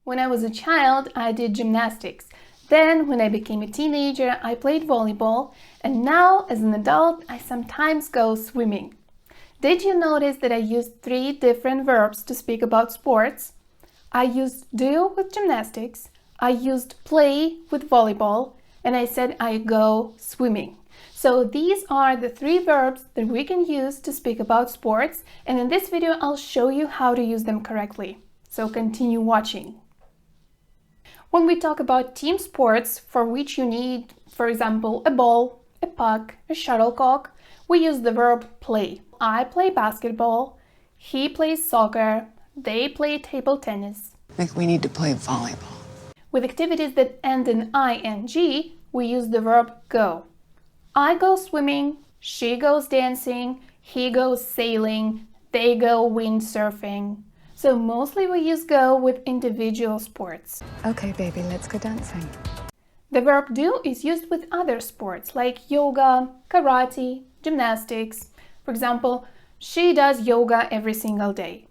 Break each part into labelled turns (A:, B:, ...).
A: When I was a child, I did gymnastics. Then, when I became a teenager, I played volleyball. And now, as an adult, I sometimes go swimming. Did you notice that I used 3 different verbs to speak about sports? I used do with gymnastics, I used play with volleyball, and I said I go swimming. So these are the 3 verbs that we can use to speak about sports, and in this video I'll show you how to use them correctly. So continue watching. When we talk about team sports for which you need, for example, a ball, a puck, a shuttlecock, we use the verb play. I play basketball, he plays soccer, they play table tennis.
B: Like we need to play volleyball.
A: With activities that end in ing, we use the verb go. I go swimming, she goes dancing, he goes sailing, they go windsurfing. So mostly we use go with individual sports.
B: Okay, baby, let's go dancing.
A: The verb do is used with other sports like yoga, karate, gymnastics. For example, she does yoga every single day.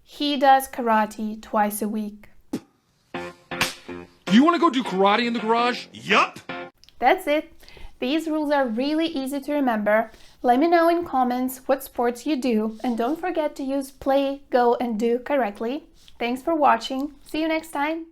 A: He does karate twice a week.
C: Do you want to go do karate in the garage? Yup!
A: That's it. These rules are really easy to remember. Let me know in comments what sports you do, and don't forget to use play, go, and do correctly. Thanks for watching. See you next time.